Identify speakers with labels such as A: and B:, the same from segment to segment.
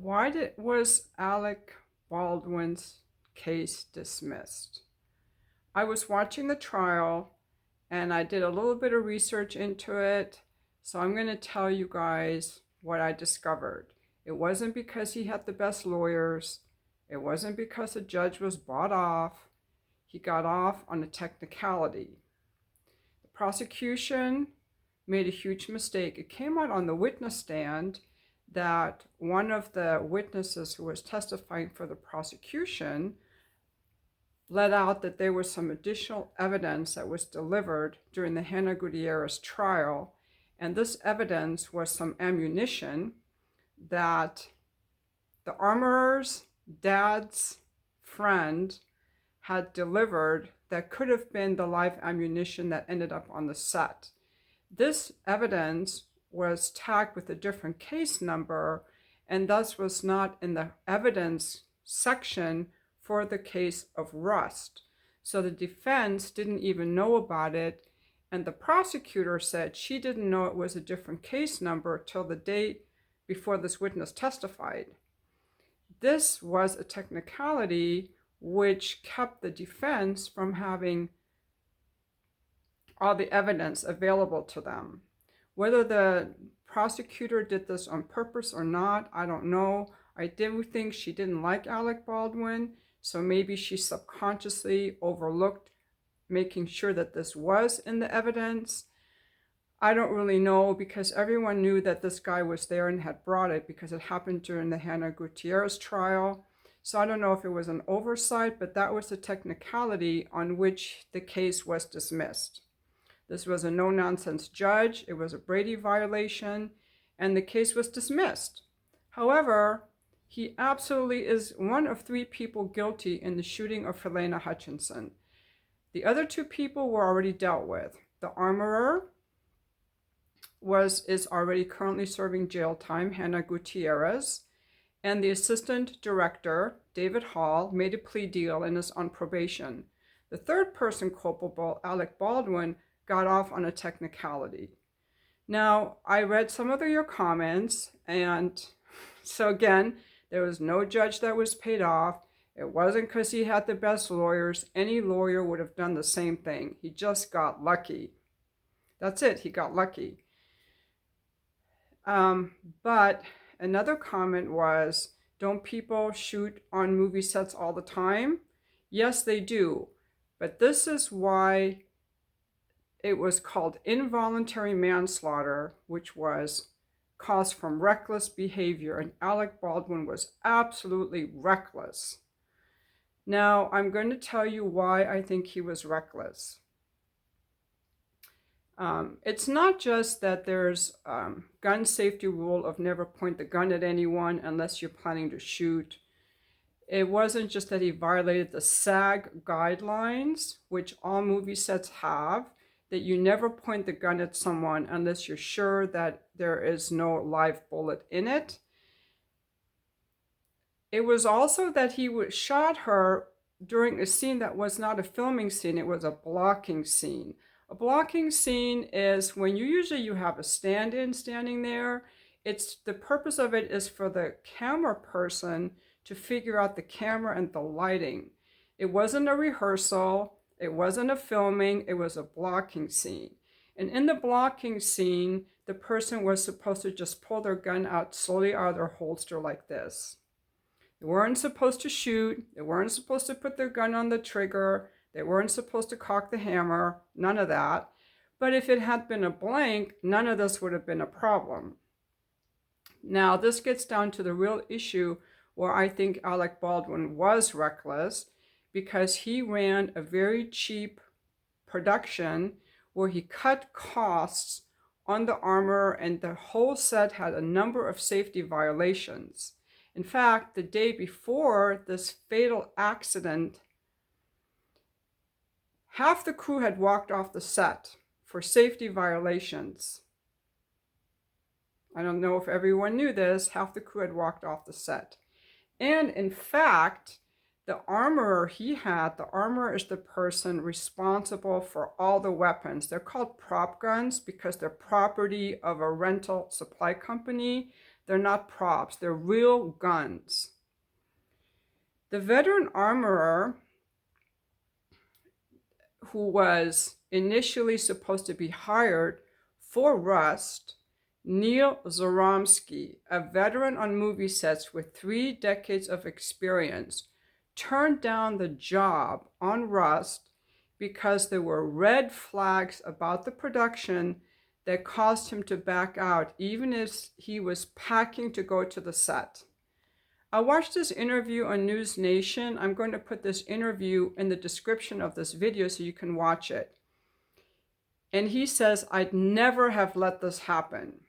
A: Was Alec Baldwin's case dismissed? I was watching the trial and I did a little bit of research into it. So I'm going to tell you guys what I discovered. It wasn't because he had the best lawyers. It wasn't because the judge was bought off. He got off on a technicality. The prosecution made a huge mistake. It came out on the witness stand that one of the witnesses who was testifying for the prosecution let out that there was some additional evidence that was delivered during the Hannah Gutierrez trial. And this evidence was some ammunition that the armorer's dad's friend had delivered that could have been the live ammunition that ended up on the set. This evidence was tagged with a different case number and thus was not in the evidence section for the case of Rust. So the defense didn't even know about it, and the prosecutor said she didn't know it was a different case number till the day before this witness testified. This was a technicality which kept the defense from having all the evidence available to them. Whether the prosecutor did this on purpose or not, I don't know. I do think she didn't like Alec Baldwin, so maybe she subconsciously overlooked making sure that this was in the evidence. I don't really know, because everyone knew that this guy was there and had brought it because it happened during the Hannah Gutierrez trial. So I don't know if it was an oversight, but that was the technicality on which the case was dismissed. This was a no-nonsense judge. It was a Brady violation, and the case was dismissed. However, he absolutely is one of 3 people guilty in the shooting of Helena Hutchinson. The other 2 people were already dealt with. The armorer is already currently serving jail time, Hannah Gutierrez, and the assistant director, David Hall, made a plea deal and is on probation. The third person culpable, Alec Baldwin, got off on a technicality. Now, I read some of your comments, and so again, there was no judge that was paid off. It wasn't because he had the best lawyers. Any lawyer would have done the same thing. He just got lucky. That's it, he got lucky. But another comment was, don't people shoot on movie sets all the time? Yes, they do. But this is why it was called involuntary manslaughter, which was caused from reckless behavior, and Alec Baldwin was absolutely reckless. Now, I'm going to tell you why I think he was reckless. It's not just that there's gun safety rule of never point the gun at anyone unless you're planning to shoot. It wasn't just that he violated the SAG guidelines, which all movie sets have, that you never point the gun at someone unless you're sure that there is no live bullet in it. It was also that he shot her during a scene that was not a filming scene, it was a blocking scene. A blocking scene is when you have a stand-in standing there. The purpose of it is for the camera person to figure out the camera and the lighting. It wasn't a rehearsal. It wasn't a filming, it was a blocking scene. And in the blocking scene, the person was supposed to just pull their gun out slowly out of their holster like this. They weren't supposed to shoot. They weren't supposed to put their gun on the trigger. They weren't supposed to cock the hammer, none of that. But if it had been a blank, none of this would have been a problem. Now, this gets down to the real issue where I think Alec Baldwin was reckless, because he ran a very cheap production where he cut costs on the armor, and the whole set had a number of safety violations. In fact, the day before this fatal accident, half the crew had walked off the set for safety violations. I don't know if everyone knew this, half the crew had walked off the set. And in fact, the armorer is the person responsible for all the weapons. They're called prop guns because they're property of a rental supply company. They're not props, they're real guns. The veteran armorer, who was initially supposed to be hired for Rust, Neil Zoromsky, a veteran on movie sets with 3 decades of experience, turned down the job on Rust because there were red flags about the production that caused him to back out, even as he was packing to go to the set. I watched this interview on News Nation. I'm going to put this interview in the description of this video so you can watch it. And he says, I'd never have let this happen.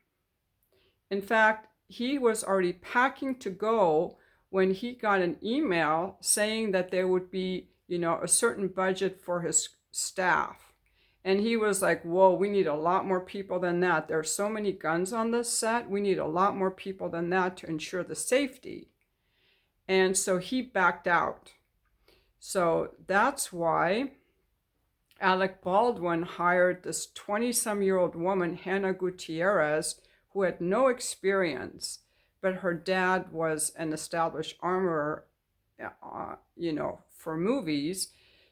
A: In fact, he was already packing to go when he got an email saying that there would be, a certain budget for his staff. And he was like, whoa, we need a lot more people than that. There are so many guns on this set. We need a lot more people than that to ensure the safety. And so he backed out. So that's why Alec Baldwin hired this 20-some-year-old woman, Hannah Gutierrez, who had no experience, but her dad was an established armorer, for movies.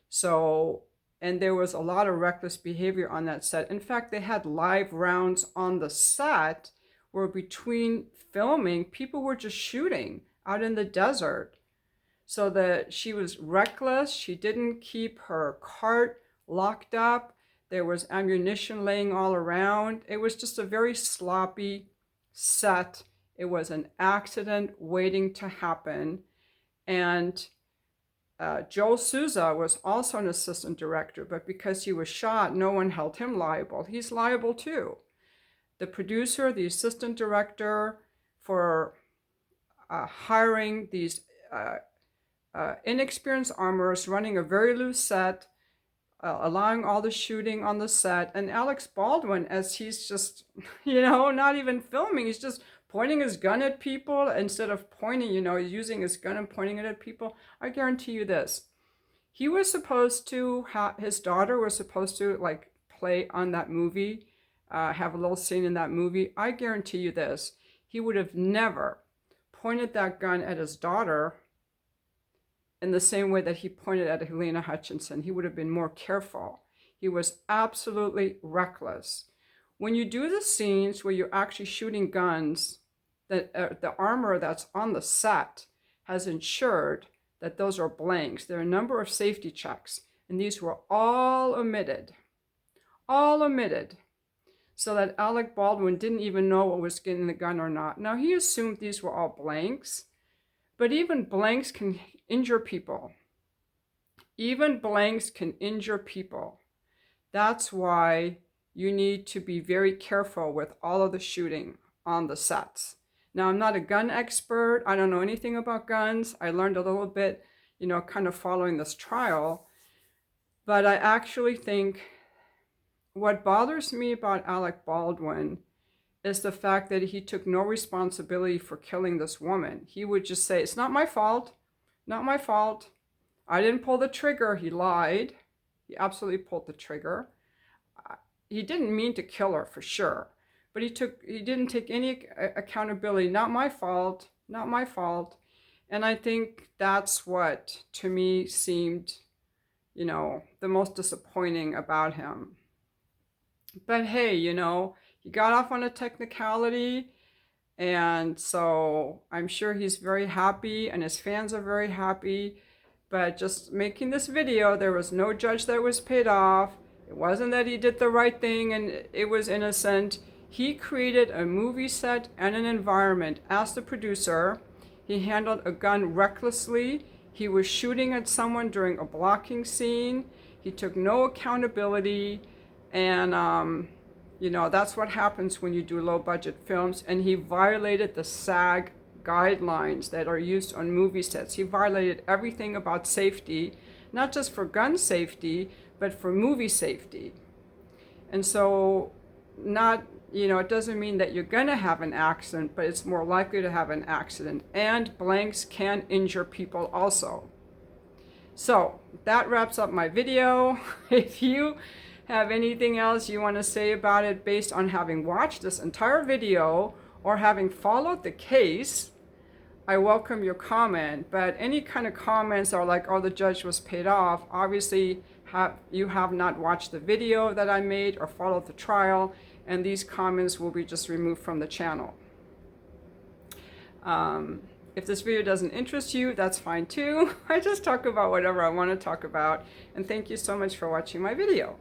A: So, and there was a lot of reckless behavior on that set. In fact, they had live rounds on the set where between filming, people were just shooting out in the desert. So that she was reckless. She didn't keep her cart locked up. There was ammunition laying all around. It was just a very sloppy set. It was an accident waiting to happen. And Joel Souza was also an assistant director, but because he was shot, no one held him liable. He's liable too. The producer, the assistant director, for hiring these inexperienced armorers, running a very loose set, allowing all the shooting on the set. And Alex Baldwin, as he's just, not even filming, he's just pointing his gun at people instead of pointing, using his gun and pointing it at people. I guarantee you this. He was supposed to, his daughter was supposed to play on that movie, have a little scene in that movie. I guarantee you this. He would have never pointed that gun at his daughter in the same way that he pointed at Helena Hutchinson. He would have been more careful. He was absolutely reckless. When you do the scenes where you're actually shooting guns, the armor that's on the set has ensured that those are blanks. There are a number of safety checks, and these were all omitted, so that Alec Baldwin didn't even know what was in the gun or not. Now, he assumed these were all blanks, but even blanks can injure people. Even blanks can injure people. That's why you need to be very careful with all of the shooting on the sets. Now, I'm not a gun expert. I don't know anything about guns. I learned a little bit, kind of following this trial. But I actually think what bothers me about Alec Baldwin is the fact that he took no responsibility for killing this woman. He would just say, it's not my fault, not my fault. I didn't pull the trigger. He lied. He absolutely pulled the trigger. He didn't mean to kill her for sure, but he didn't take any accountability. Not my fault, not my fault. And I think that's what, to me, seemed, the most disappointing about him. But hey, he got off on a technicality, and so I'm sure he's very happy, and his fans are very happy. But just making this video, there was no judge that was paid off. It wasn't that he did the right thing and it was innocent. He created a movie set and an environment as the producer. He handled a gun recklessly. He was shooting at someone during a blocking scene. He took no accountability. And, that's what happens when you do low-budget films. And he violated the SAG guidelines that are used on movie sets. He violated everything about safety, not just for gun safety, but for movie safety. And so it doesn't mean that you're going to have an accident, but it's more likely to have an accident. And blanks can injure people also. So that wraps up my video. If you have anything else you want to say about it based on having watched this entire video, or having followed the case, I welcome your comment. But any kind of comments are like, oh, the judge was paid off, obviously you have not watched the video that I made or followed the trial, and these comments will be just removed from the channel. If this video doesn't interest you, that's fine too. I just talk about whatever I want to talk about, and thank you so much for watching my video.